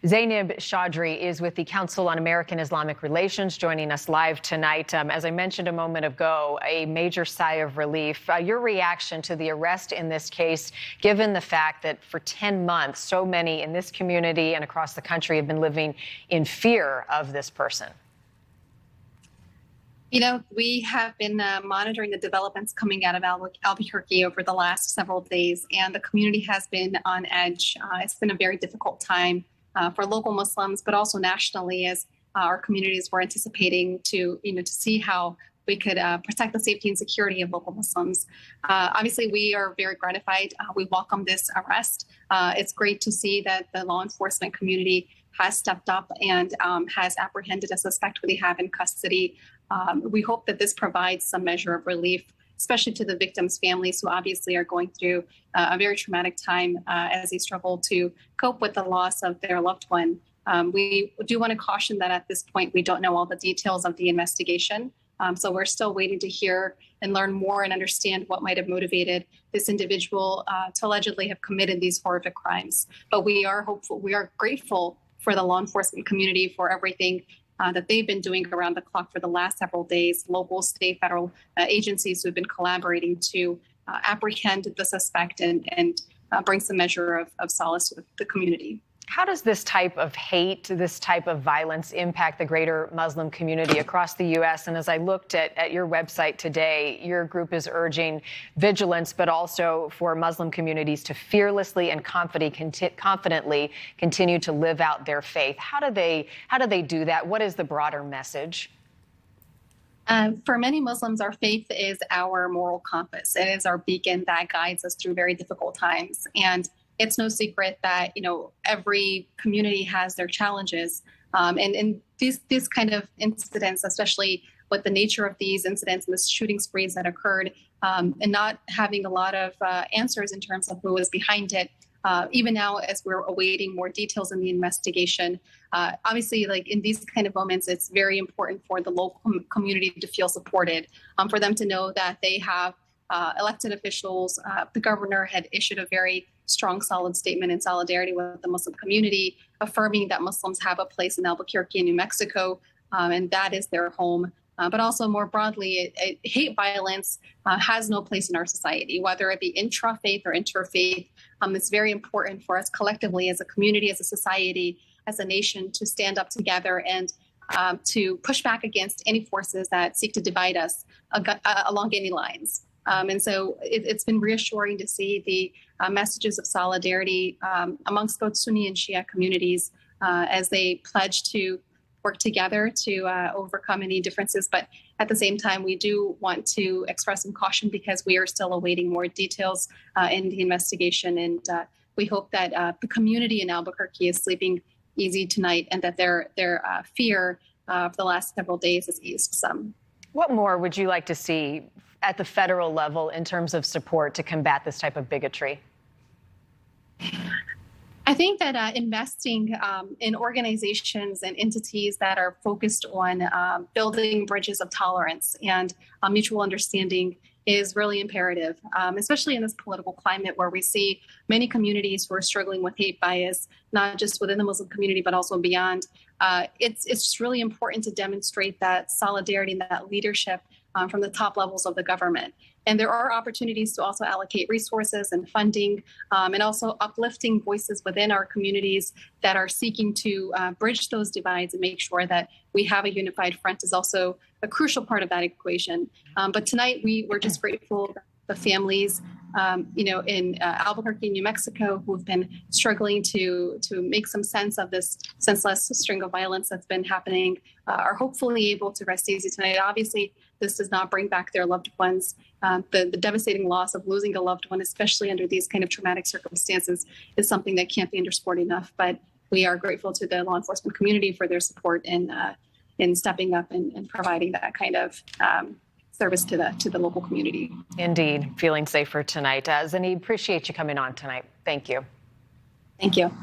Zainab Chaudry is with the Council on American Islamic Relations, joining us live tonight. As I mentioned a moment ago, a major sigh of relief. Your reaction to the arrest in this case, given the fact that for 10 months, so many in this community and across the country have been living in fear of this person? You know, we have been monitoring the developments coming out of Albuquerque over the last several days, and the community has been on edge. It's been a very difficult time for local Muslims, but also nationally, as our communities were anticipating to see how we could protect the safety and security of local Muslims. Obviously, we are very gratified. We welcome this arrest. It's great to see that the law enforcement community has stepped up and has apprehended a suspect who they have in custody. We hope that this provides some measure of relief, especially to the victims' families, who obviously are going through a very traumatic time as they struggle to cope with the loss of their loved one. We do want to caution that at this point, we don't know all the details of the investigation. So we're still waiting to hear and learn more and understand what might have motivated this individual to allegedly have committed these horrific crimes. But we are hopeful, we are grateful for the law enforcement community for everything that they've been doing around the clock for the last several days, local, state, federal agencies who have been collaborating to apprehend the suspect and bring some measure of solace to the community. How does this type of hate, this type of violence impact the greater Muslim community across the U.S.? And as I looked at your website today, your group is urging vigilance, but also for Muslim communities to fearlessly and confidently continue to live out their faith. How do they do that? What is the broader message? For many Muslims, our faith is our moral compass. It is our beacon that guides us through very difficult times. And it's no secret that, every community has their challenges. And these kind of incidents, especially with the nature of these incidents and the shooting sprees that occurred, and not having a lot of answers in terms of who was behind it, even now as we're awaiting more details in the investigation. Obviously, like in these kind of moments, it's very important for the local community to feel supported, for them to know that they have elected officials. The governor had issued a very strong, solid statement in solidarity with the Muslim community, affirming that Muslims have a place in Albuquerque and New Mexico, and that is their home. But also more broadly, hate violence has no place in our society, whether it be intra-faith or interfaith. It's very important for us collectively as a community, as a society, as a nation to stand up together and to push back against any forces that seek to divide us along any lines. And so it's been reassuring to see the messages of solidarity amongst both Sunni and Shia communities as they pledge to work together to overcome any differences. But at the same time, we do want to express some caution because we are still awaiting more details in the investigation. And we hope that the community in Albuquerque is sleeping easy tonight and that their fear for the last several days has eased some. What more would you like to see at the federal level in terms of support to combat this type of bigotry? I think that investing in organizations and entities that are focused on building bridges of tolerance and mutual understanding is really imperative, especially in this political climate where we see many communities who are struggling with hate bias, not just within the Muslim community, but also beyond. It's just really important to demonstrate that solidarity and that leadership from the top levels of the government. And there are opportunities to also allocate resources and funding and also uplifting voices within our communities that are seeking to bridge those divides and make sure that we have a unified front is also a crucial part of that equation. But tonight we're just grateful that the families, in Albuquerque, New Mexico, who've been struggling to make some sense of this senseless string of violence that's been happening, are hopefully able to rest easy tonight. Obviously, this does not bring back their loved ones. The devastating loss of losing a loved one, especially under these kind of traumatic circumstances, is something that can't be underscored enough. But we are grateful to the law enforcement community for their support in stepping up and providing that kind of service to the local community. Indeed, feeling safer tonight. Zainab, appreciate you coming on tonight. Thank you. Thank you.